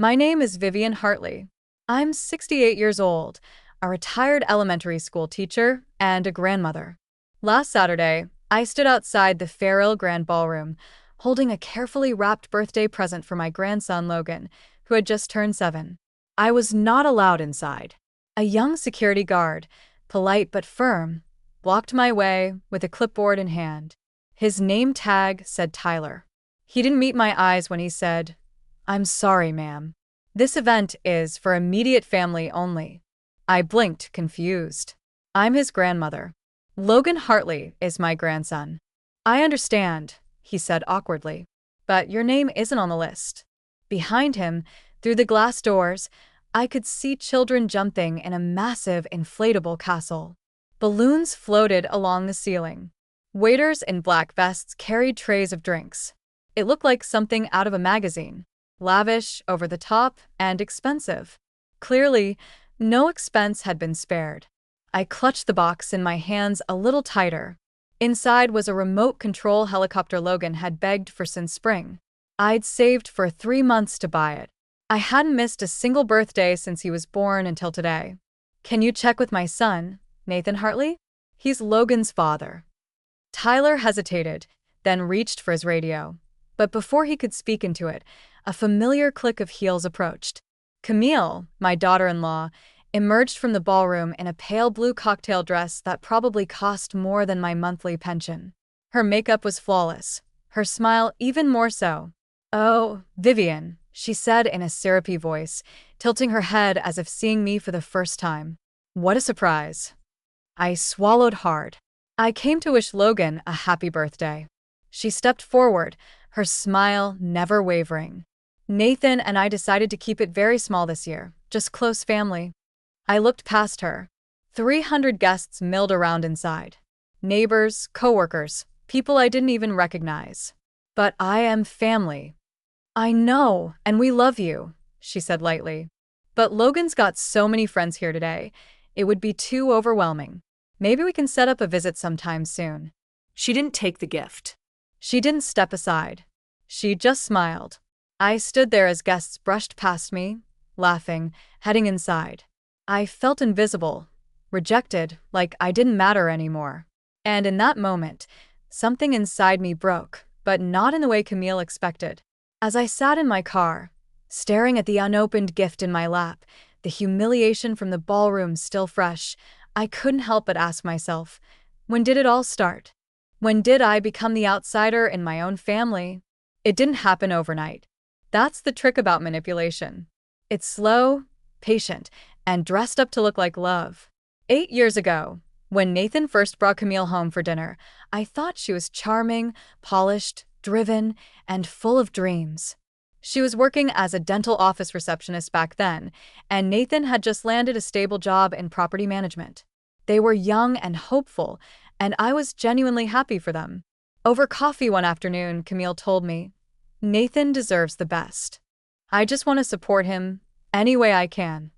My name is Vivian Hartley. I'm 68 years old, a retired elementary school teacher, and a grandmother. Last Saturday, I stood outside the Farrell Grand Ballroom, holding a carefully wrapped birthday present for my grandson Logan, who had just turned 7. I was not allowed inside. A young security guard, polite but firm, blocked my way with a clipboard in hand. His name tag said Tyler. He didn't meet my eyes when he said, "I'm sorry, ma'am. This event is for immediate family only." I blinked, confused. I'm his grandmother. Logan Hartley is my grandson. "I understand," he said awkwardly. "But your name isn't on the list." Behind him, through the glass doors, I could see children jumping in a massive inflatable castle. Balloons floated along the ceiling. Waiters in black vests carried trays of drinks. It looked like something out of a magazine. Lavish, over the top, and expensive. Clearly, no expense had been spared. I clutched the box in my hands a little tighter. Inside was a remote control helicopter Logan had begged for since spring. I'd saved for 3 months to buy it. I hadn't missed a single birthday since he was born until today. "Can you check with my son, Nathan Hartley? He's Logan's father." Tyler hesitated, then reached for his radio. But before he could speak into it, a familiar click of heels approached. Camille, my daughter-in-law, emerged from the ballroom in a pale blue cocktail dress that probably cost more than my monthly pension. Her makeup was flawless, her smile even more so. "Oh, Vivian," she said in a syrupy voice, tilting her head as if seeing me for the first time. "What a surprise." I swallowed hard. "I came to wish Logan a happy birthday." She stepped forward, her smile never wavering. "Nathan and I decided to keep it very small this year, just close family." I looked past her. 300 guests milled around inside. Neighbors, coworkers, people I didn't even recognize. "But I am family." "I know, and we love you," she said lightly. "But Logan's got so many friends here today, it would be too overwhelming. Maybe we can set up a visit sometime soon." She didn't take the gift. She didn't step aside. She just smiled. I stood there as guests brushed past me, laughing, heading inside. I felt invisible, rejected, like I didn't matter anymore. And in that moment, something inside me broke, but not in the way Camille expected. As I sat in my car, staring at the unopened gift in my lap, the humiliation from the ballroom still fresh, I couldn't help but ask myself, when did it all start? When did I become the outsider in my own family? It didn't happen overnight. That's the trick about manipulation. It's slow, patient, and dressed up to look like love. 8 years ago, when Nathan first brought Camille home for dinner, I thought she was charming, polished, driven, and full of dreams. She was working as a dental office receptionist back then, and Nathan had just landed a stable job in property management. They were young and hopeful, and I was genuinely happy for them. Over coffee one afternoon, Camille told me, "Nathan deserves the best. I just want to support him any way I can."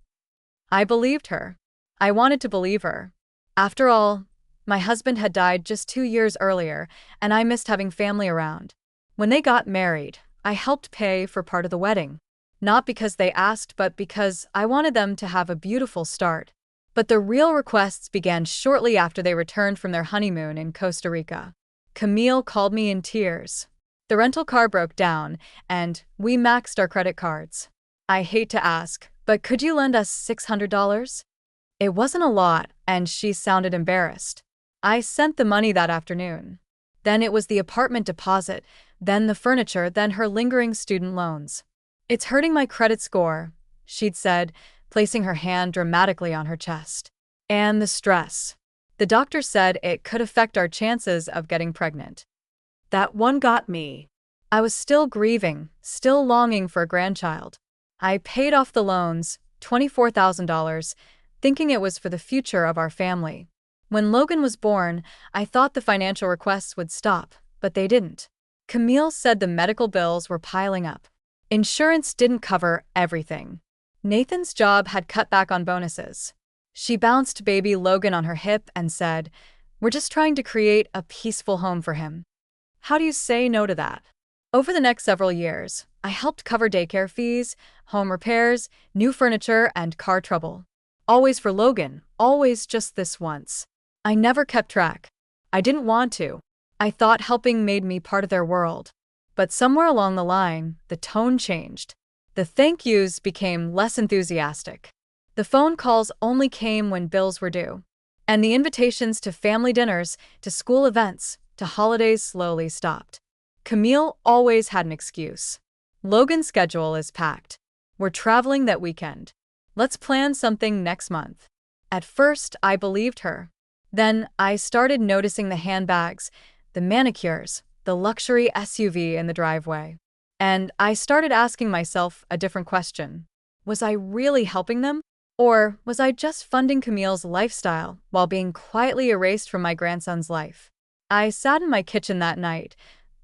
I believed her. I wanted to believe her. After all, my husband had died just 2 years earlier, and I missed having family around. When they got married, I helped pay for part of the wedding. Not because they asked, but because I wanted them to have a beautiful start. But the real requests began shortly after they returned from their honeymoon in Costa Rica. Camille called me in tears. The rental car broke down, and we maxed our credit cards. "I hate to ask, but could you lend us $600? It wasn't a lot, and she sounded embarrassed. I sent the money that afternoon. Then it was the apartment deposit, then the furniture, then her lingering student loans. "It's hurting my credit score," she'd said, placing her hand dramatically on her chest. "And the stress. The doctor said it could affect our chances of getting pregnant." That one got me. I was still grieving, still longing for a grandchild. I paid off the loans, $24,000, thinking it was for the future of our family. When Logan was born, I thought the financial requests would stop, but they didn't. Camille said the medical bills were piling up. Insurance didn't cover everything. Nathan's job had cut back on bonuses. She bounced baby Logan on her hip and said, "We're just trying to create a peaceful home for him." How do you say no to that? Over the next several years, I helped cover daycare fees, home repairs, new furniture, and car trouble. Always for Logan, always just this once. I never kept track. I didn't want to. I thought helping made me part of their world. But somewhere along the line, the tone changed. The thank yous became less enthusiastic. The phone calls only came when bills were due. And the invitations to family dinners, to school events, to holidays slowly stopped. Camille always had an excuse. Logan's schedule is packed. We're traveling that weekend. Let's plan something next month. At first, I believed her. Then I started noticing the handbags, the manicures, the luxury SUV in the driveway. And I started asking myself a different question. Was I really helping them? Or was I just funding Camille's lifestyle while being quietly erased from my grandson's life? I sat in my kitchen that night,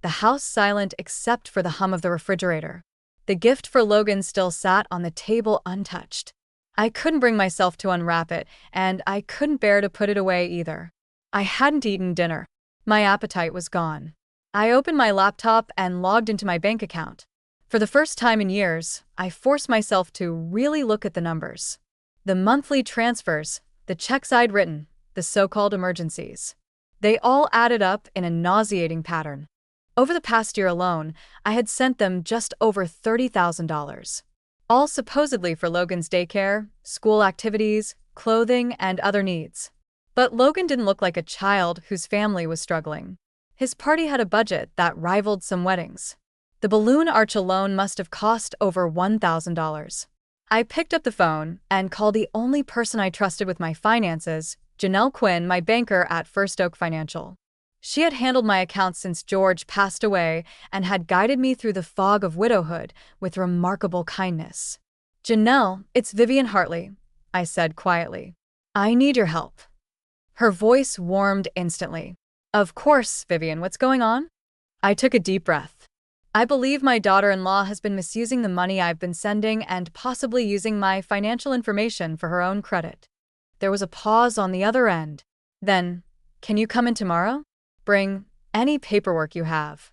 the house silent except for the hum of the refrigerator. The gift for Logan still sat on the table untouched. I couldn't bring myself to unwrap it, and I couldn't bear to put it away either. I hadn't eaten dinner. My appetite was gone. I opened my laptop and logged into my bank account. For the first time in years, I forced myself to really look at the numbers. The monthly transfers, the checks I'd written, the so-called emergencies. They all added up in a nauseating pattern. Over the past year alone, I had sent them just over $30,000. All supposedly for Logan's daycare, school activities, clothing, and other needs. But Logan didn't look like a child whose family was struggling. His party had a budget that rivaled some weddings. The balloon arch alone must have cost over $1,000. I picked up the phone and called the only person I trusted with my finances, Janelle Quinn, my banker at First Oak Financial. She had handled my accounts since George passed away and had guided me through the fog of widowhood with remarkable kindness. "Janelle, it's Vivian Hartley," I said quietly. "I need your help." Her voice warmed instantly. "Of course, Vivian, what's going on?" I took a deep breath. "I believe my daughter-in-law has been misusing the money I've been sending and possibly using my financial information for her own credit." There was a pause on the other end. Then, "Can you come in tomorrow? Bring any paperwork you have."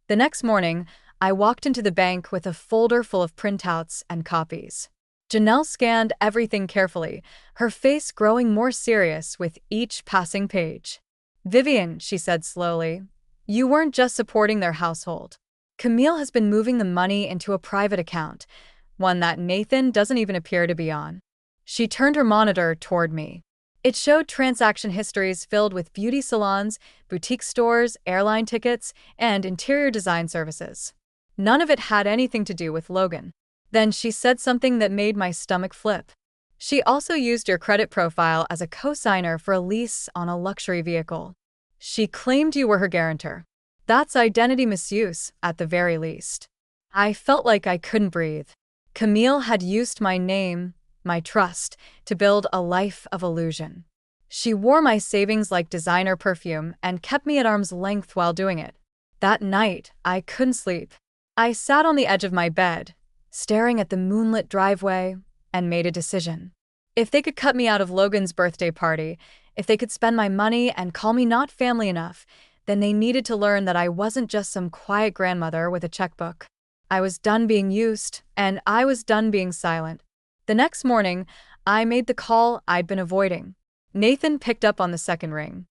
The next morning, I walked into the bank with a folder full of printouts and copies. Janelle scanned everything carefully, her face growing more serious with each passing page. "Vivian," she said slowly, "you weren't just supporting their household. Camille has been moving the money into a private account, one that Nathan doesn't even appear to be on." She turned her monitor toward me. It showed transaction histories filled with beauty salons, boutique stores, airline tickets, and interior design services. None of it had anything to do with Logan. Then she said something that made my stomach flip. "She also used your credit profile as a co-signer for a lease on a luxury vehicle. She claimed you were her guarantor. That's identity misuse, at the very least." I felt like I couldn't breathe. Camille had used my name, my trust, to build a life of illusion. She wore my savings like designer perfume and kept me at arm's length while doing it. That night, I couldn't sleep. I sat on the edge of my bed, staring at the moonlit driveway, and made a decision. If they could cut me out of Logan's birthday party, if they could spend my money and call me not family enough, then they needed to learn that I wasn't just some quiet grandmother with a checkbook. I was done being used, and I was done being silent. The next morning, I made the call I'd been avoiding. Nathan picked up on the second ring.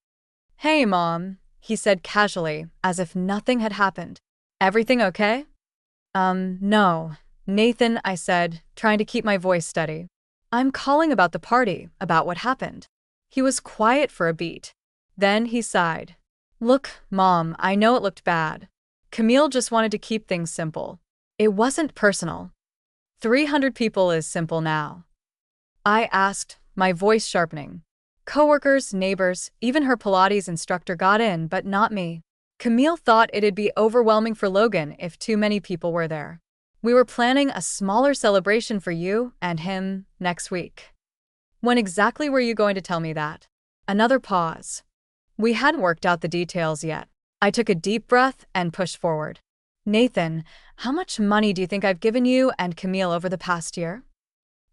"Hey, Mom," he said casually, as if nothing had happened. "Everything okay?" No, Nathan," I said, trying to keep my voice steady. "I'm calling about the party, about what happened." He was quiet for a beat. Then he sighed. "Look, Mom, I know it looked bad. Camille just wanted to keep things simple. It wasn't personal. 300 people is simple now." I asked, my voice sharpening. Coworkers, neighbors, even her Pilates instructor got in, but not me. Camille thought it'd be overwhelming for Logan if too many people were there. "We were planning a smaller celebration for you and him next week." "When exactly were you going to tell me that?" Another pause. We hadn't worked out the details yet. I took a deep breath and pushed forward. "Nathan, how much money do you think I've given you and Camille over the past year?"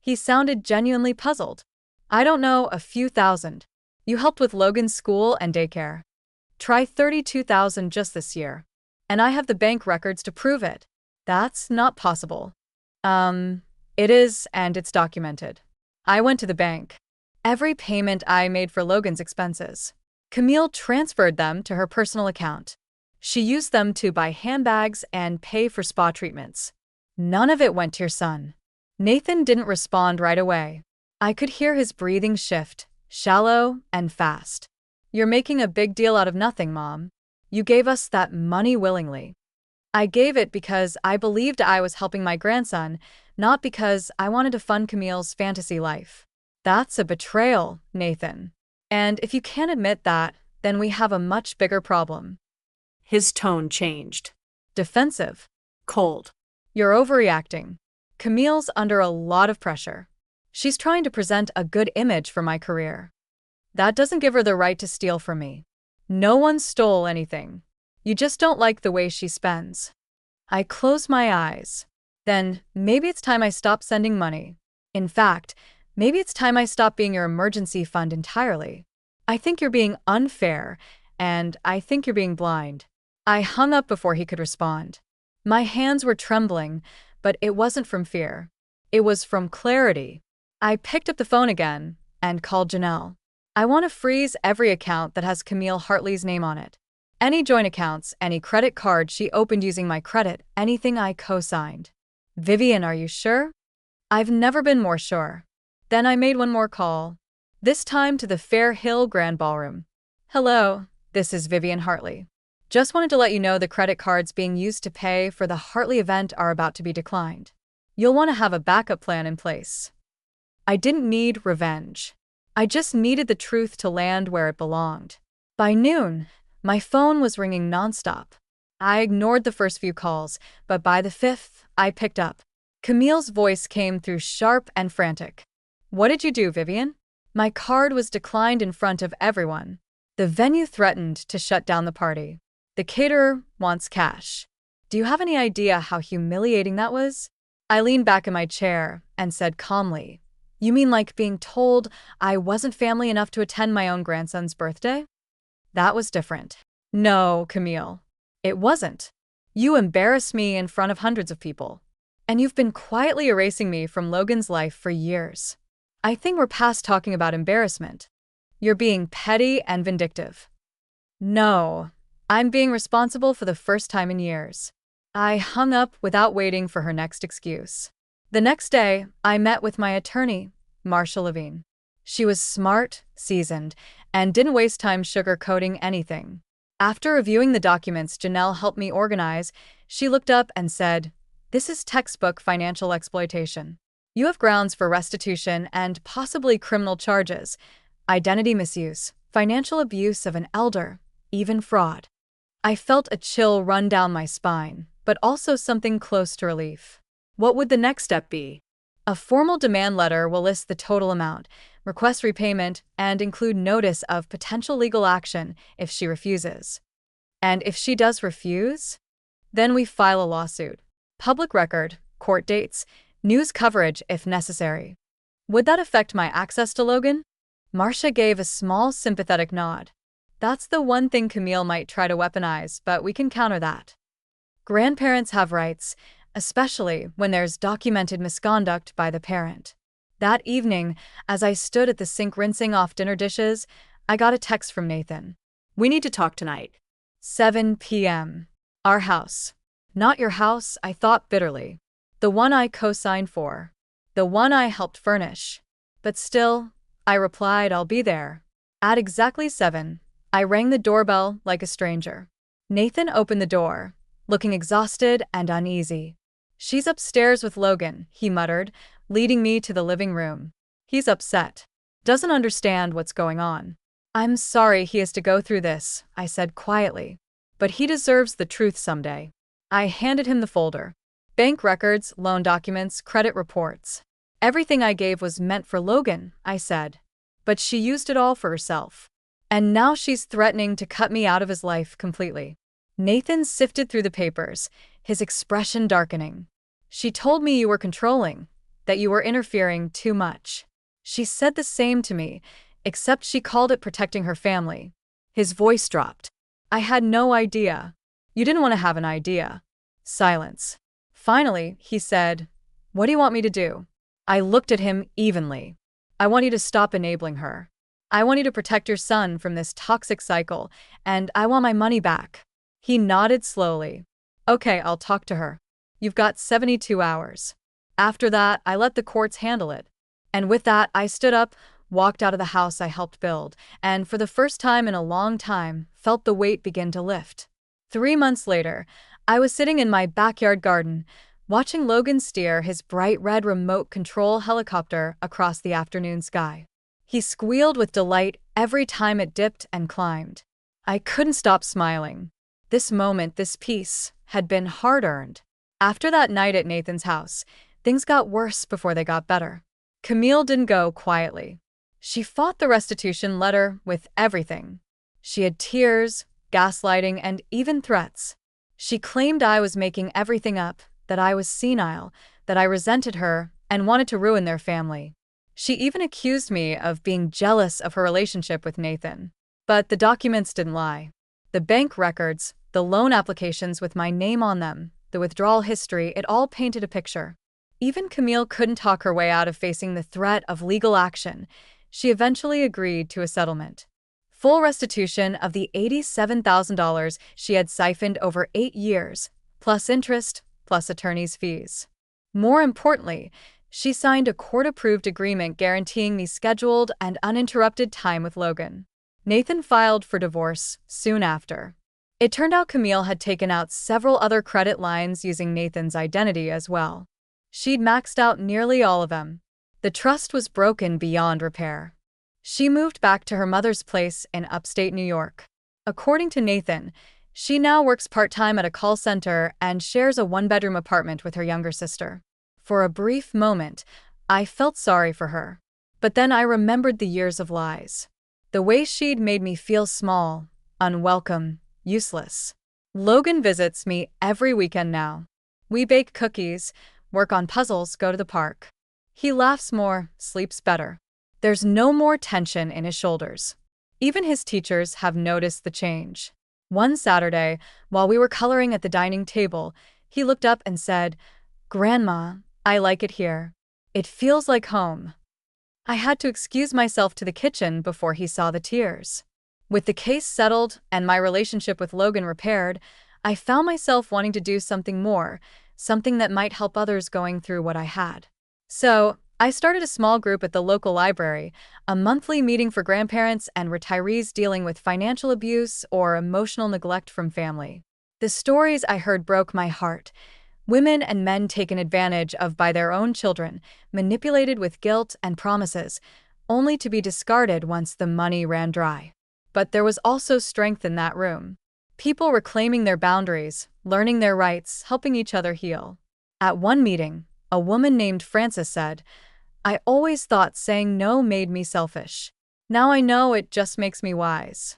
He sounded genuinely puzzled. "I don't know, a few thousand. You helped with Logan's school and daycare. Try $32,000 just this year. And I have the bank records to prove it." That's not possible. It is, and it's documented. I went to the bank. Every payment I made for Logan's expenses. Camille transferred them to her personal account. She used them to buy handbags and pay for spa treatments. None of it went to your son. Nathan didn't respond right away. I could hear his breathing shift, shallow and fast. You're making a big deal out of nothing, Mom. You gave us that money willingly. I gave it because I believed I was helping my grandson, not because I wanted to fund Camille's fantasy life. That's a betrayal, Nathan. And if you can't admit that, then we have a much bigger problem. His tone changed. Defensive. Cold. You're overreacting. Camille's under a lot of pressure. She's trying to present a good image for my career. That doesn't give her the right to steal from me. No one stole anything. You just don't like the way she spends. I close my eyes. Then maybe it's time I stop sending money. In fact, maybe it's time I stop being your emergency fund entirely. I think you're being unfair, and I think you're being blind. I hung up before he could respond. My hands were trembling, but it wasn't from fear. It was from clarity. I picked up the phone again and called Janelle. I want to freeze every account that has Camille Hartley's name on it. Any joint accounts, any credit card she opened using my credit, anything I co-signed. Vivian, are you sure? I've never been more sure. Then I made one more call. This time to the Fair Hill Grand Ballroom. Hello, this is Vivian Hartley. Just wanted to let you know the credit cards being used to pay for the Hartley event are about to be declined. You'll want to have a backup plan in place. I didn't need revenge. I just needed the truth to land where it belonged. By noon, my phone was ringing nonstop. I ignored the first few calls, but by the fifth, I picked up. Camille's voice came through sharp and frantic. What did you do, Vivian? My card was declined in front of everyone. The venue threatened to shut down the party. The caterer wants cash. Do you have any idea how humiliating that was? I leaned back in my chair and said calmly, You mean like being told I wasn't family enough to attend my own grandson's birthday? That was different. No, Camille. It wasn't. You embarrassed me in front of hundreds of people. And you've been quietly erasing me from Logan's life for years. I think we're past talking about embarrassment. You're being petty and vindictive. No, I'm being responsible for the first time in years. I hung up without waiting for her next excuse. The next day, I met with my attorney, Marcia Levine. She was smart, seasoned, and didn't waste time sugarcoating anything. After reviewing the documents Janelle helped me organize, she looked up and said, This is textbook financial exploitation. You have grounds for restitution and possibly criminal charges, identity misuse, financial abuse of an elder, even fraud. I felt a chill run down my spine, but also something close to relief. What would the next step be? A formal demand letter will list the total amount, request repayment, and include notice of potential legal action if she refuses. And if she does refuse? Then we file a lawsuit. Public record, court dates, news coverage if necessary. Would that affect my access to Logan? Marcia gave a small sympathetic nod. That's the one thing Camille might try to weaponize, but we can counter that. Grandparents have rights, especially when there's documented misconduct by the parent. That evening, as I stood at the sink rinsing off dinner dishes, I got a text from Nathan. We need to talk tonight. 7 p.m. Our house. Not your house, I thought bitterly. The one I co-signed for. The one I helped furnish. But still, I replied, I'll be there. At exactly 7, I rang the doorbell like a stranger. Nathan opened the door, looking exhausted and uneasy. She's upstairs with Logan, he muttered, leading me to the living room. He's upset. Doesn't understand what's going on. I'm sorry he has to go through this, I said quietly. But he deserves the truth someday. I handed him the folder. Bank records, loan documents, credit reports. Everything I gave was meant for Logan, I said. But she used it all for herself. And now she's threatening to cut me out of his life completely. Nathan sifted through the papers, his expression darkening. She told me you were controlling, that you were interfering too much. She said the same to me, except she called it protecting her family. His voice dropped. I had no idea. You didn't want to have an idea. Silence. Finally, he said, "What do you want me to do?" I looked at him evenly. "I want you to stop enabling her. I want you to protect your son from this toxic cycle, and I want my money back." He nodded slowly. "Okay, I'll talk to her. You've got 72 hours. After that, I let the courts handle it." And with that, I stood up, walked out of the house I helped build, and for the first time in a long time, felt the weight begin to lift. 3 months later, I was sitting in my backyard garden, watching Logan steer his bright red remote control helicopter across the afternoon sky. He squealed with delight every time it dipped and climbed. I couldn't stop smiling. This moment, this peace, had been hard-earned. After that night at Nathan's house, things got worse before they got better. Camille didn't go quietly. She fought the restitution letter with everything. She had tears, gaslighting, and even threats. She claimed I was making everything up, that I was senile, that I resented her and wanted to ruin their family. She even accused me of being jealous of her relationship with Nathan. But the documents didn't lie. The bank records, the loan applications with my name on them, the withdrawal history, it all painted a picture. Even Camille couldn't talk her way out of facing the threat of legal action. She eventually agreed to a settlement. Full restitution of the $87,000 she had siphoned over 8 years, plus interest, plus attorney's fees. More importantly, she signed a court-approved agreement guaranteeing me scheduled and uninterrupted time with Logan. Nathan filed for divorce soon after. It turned out Camille had taken out several other credit lines using Nathan's identity as well. She'd maxed out nearly all of them. The trust was broken beyond repair. She moved back to her mother's place in upstate New York. According to Nathan, she now works part-time at a call center and shares a one-bedroom apartment with her younger sister. For a brief moment, I felt sorry for her. But then I remembered the years of lies. The way she'd made me feel small, unwelcome, useless. Logan visits me every weekend now. We bake cookies, work on puzzles, go to the park. He laughs more, sleeps better. There's no more tension in his shoulders. Even his teachers have noticed the change. One Saturday, while we were coloring at the dining table, he looked up and said, "Grandma, I like it here. It feels like home." I had to excuse myself to the kitchen before he saw the tears. With the case settled and my relationship with Logan repaired, I found myself wanting to do something more, something that might help others going through what I had. So, I started a small group at the local library, a monthly meeting for grandparents and retirees dealing with financial abuse or emotional neglect from family. The stories I heard broke my heart. Women and men taken advantage of by their own children, manipulated with guilt and promises, only to be discarded once the money ran dry. But there was also strength in that room. People reclaiming their boundaries, learning their rights, helping each other heal. At one meeting, a woman named Frances said, "I always thought saying no made me selfish. Now I know it just makes me wise."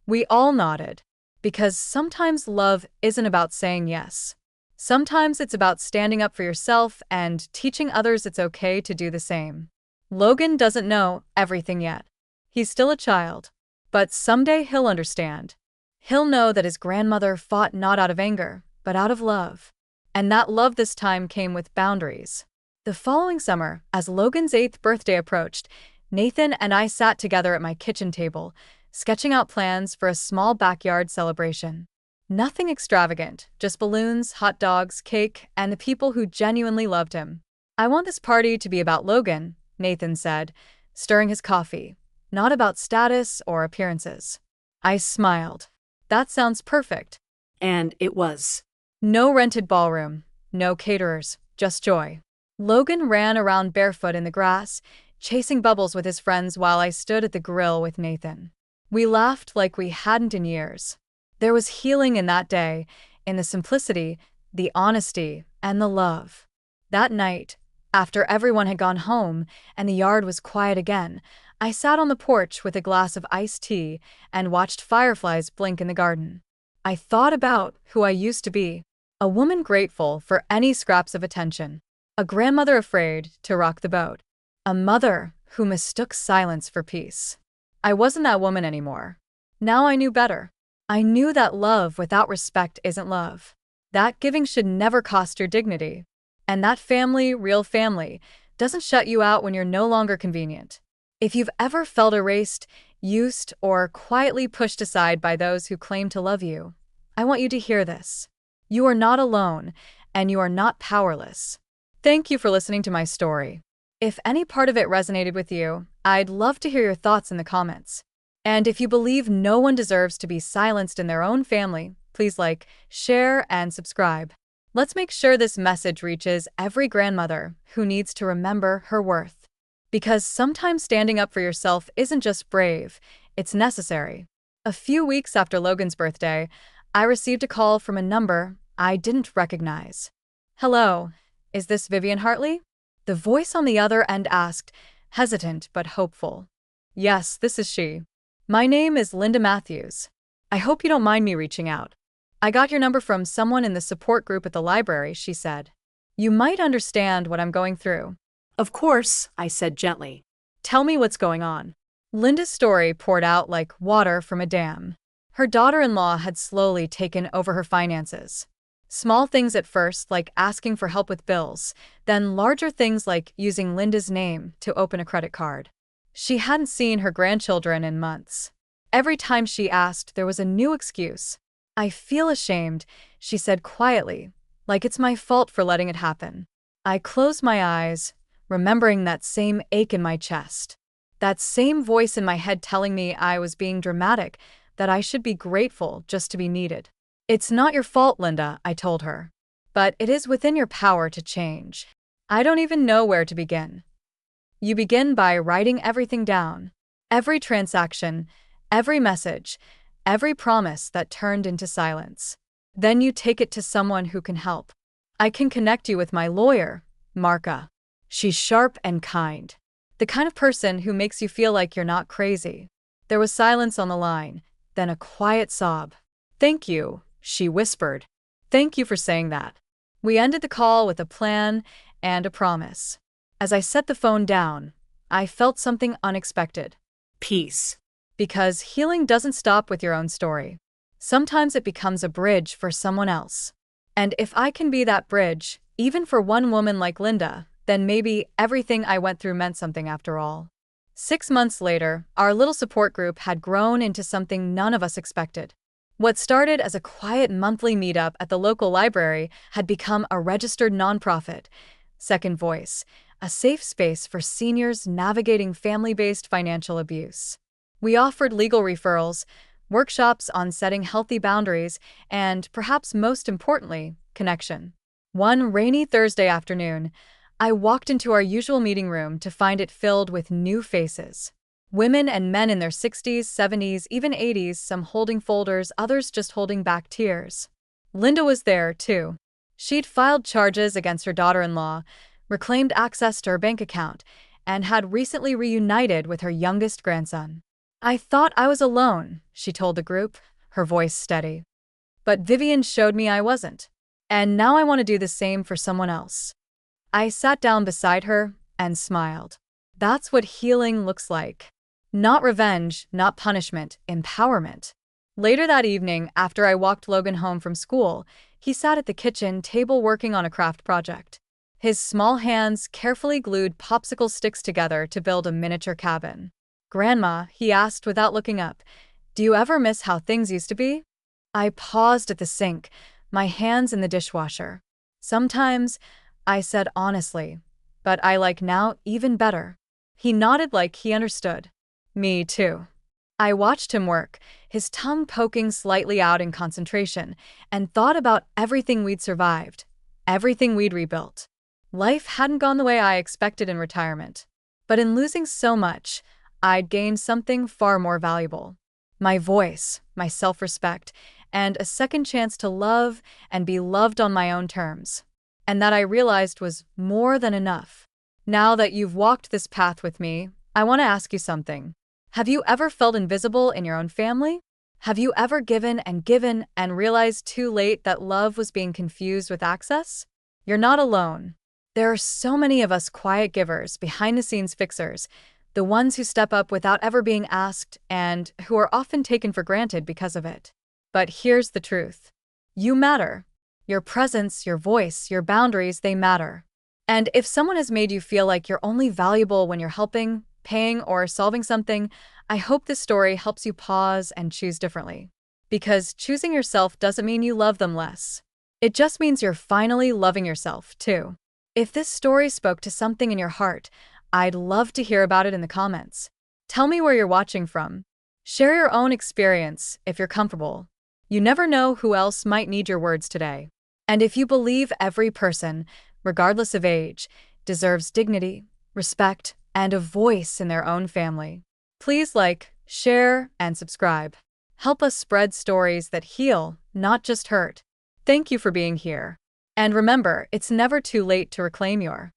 We all nodded. Because sometimes love isn't about saying yes. Sometimes it's about standing up for yourself and teaching others it's okay to do the same. Logan doesn't know everything yet. He's still a child. But someday he'll understand. He'll know that his grandmother fought not out of anger, but out of love. And that love this time came with boundaries. The following summer, as Logan's 8th birthday approached, Nathan and I sat together at my kitchen table, sketching out plans for a small backyard celebration. Nothing extravagant, just balloons, hot dogs, cake, and the people who genuinely loved him. "I want this party to be about Logan," Nathan said, stirring his coffee, "not about status or appearances." I smiled. That sounds perfect. And it was. No rented ballroom, no caterers, just joy. Logan ran around barefoot in the grass, chasing bubbles with his friends while I stood at the grill with Nathan. We laughed like we hadn't in years. There was healing in that day, in the simplicity, the honesty, and the love. That night, after everyone had gone home and the yard was quiet again, I sat on the porch with a glass of iced tea and watched fireflies blink in the garden. I thought about who I used to be, a woman grateful for any scraps of attention, a grandmother afraid to rock the boat, a mother who mistook silence for peace. I wasn't that woman anymore. Now I knew better. I knew that love without respect isn't love. That giving should never cost your dignity. And that family, real family, doesn't shut you out when you're no longer convenient. If you've ever felt erased, used, or quietly pushed aside by those who claim to love you, I want you to hear this. You are not alone, and you are not powerless. Thank you for listening to my story. If any part of it resonated with you, I'd love to hear your thoughts in the comments. And if you believe no one deserves to be silenced in their own family, please like, share, and subscribe. Let's make sure this message reaches every grandmother who needs to remember her worth. Because sometimes standing up for yourself isn't just brave, it's necessary. A few weeks after Logan's birthday, I received a call from a number I didn't recognize. Hello, is this Vivian Hartley? The voice on the other end asked, hesitant but hopeful. Yes, this is she. My name is Linda Matthews. I hope you don't mind me reaching out. I got your number from someone in the support group at the library, she said. You might understand what I'm going through. Of course, I said gently. Tell me what's going on. Linda's story poured out like water from a dam. Her daughter-in-law had slowly taken over her finances. Small things at first, like asking for help with bills, then larger things like using Linda's name to open a credit card. She hadn't seen her grandchildren in months. Every time she asked, there was a new excuse. I feel ashamed, she said quietly, like it's my fault for letting it happen. I closed my eyes, remembering that same ache in my chest. That same voice in my head telling me I was being dramatic, that I should be grateful just to be needed. It's not your fault, Linda, I told her. But it is within your power to change. I don't even know where to begin. You begin by writing everything down. Every transaction, every message, every promise that turned into silence. Then you take it to someone who can help. I can connect you with my lawyer, Marka. She's sharp and kind. The kind of person who makes you feel like you're not crazy. There was silence on the line, then a quiet sob. Thank you, she whispered. Thank you for saying that. We ended the call with a plan and a promise. As I set the phone down, I felt something unexpected. Peace. Because healing doesn't stop with your own story. Sometimes it becomes a bridge for someone else. And if I can be that bridge, even for one woman like Linda, then maybe everything I went through meant something after all. 6 months later, our little support group had grown into something none of us expected. What started as a quiet monthly meetup at the local library had become a registered nonprofit, Second Voice, a safe space for seniors navigating family-based financial abuse. We offered legal referrals, workshops on setting healthy boundaries, and, perhaps most importantly, connection. One rainy Thursday afternoon, I walked into our usual meeting room to find it filled with new faces. Women and men in their 60s, 70s, even 80s, some holding folders, others just holding back tears. Linda was there, too. She'd filed charges against her daughter-in-law, reclaimed access to her bank account, and had recently reunited with her youngest grandson. I thought I was alone, she told the group, her voice steady. But Vivian showed me I wasn't. And now I want to do the same for someone else. I sat down beside her and smiled. That's what healing looks like. Not revenge, not punishment, empowerment. Later that evening, after I walked Logan home from school, he sat at the kitchen table working on a craft project. His small hands carefully glued popsicle sticks together to build a miniature cabin. Grandma, he asked without looking up, do you ever miss how things used to be? I paused at the sink, my hands in the dishwasher. Sometimes, I said honestly, but I like now even better. He nodded like he understood. Me too. I watched him work, his tongue poking slightly out in concentration, and thought about everything we'd survived, everything we'd rebuilt. Life hadn't gone the way I expected in retirement. But in losing so much, I'd gained something far more valuable. My voice, my self-respect, and a second chance to love and be loved on my own terms. And that I realized was more than enough. Now that you've walked this path with me, I want to ask you something. Have you ever felt invisible in your own family? Have you ever given and realized too late that love was being confused with access? You're not alone. There are so many of us quiet givers, behind-the-scenes fixers, the ones who step up without ever being asked and who are often taken for granted because of it. But here's the truth. You matter. Your presence, your voice, your boundaries, they matter. And if someone has made you feel like you're only valuable when you're helping, paying, or solving something, I hope this story helps you pause and choose differently. Because choosing yourself doesn't mean you love them less. It just means you're finally loving yourself, too. If this story spoke to something in your heart, I'd love to hear about it in the comments. Tell me where you're watching from. Share your own experience if you're comfortable. You never know who else might need your words today. And if you believe every person, regardless of age, deserves dignity, respect, and a voice in their own family, please like, share, and subscribe. Help us spread stories that heal, not just hurt. Thank you for being here. And remember, it's never too late to reclaim your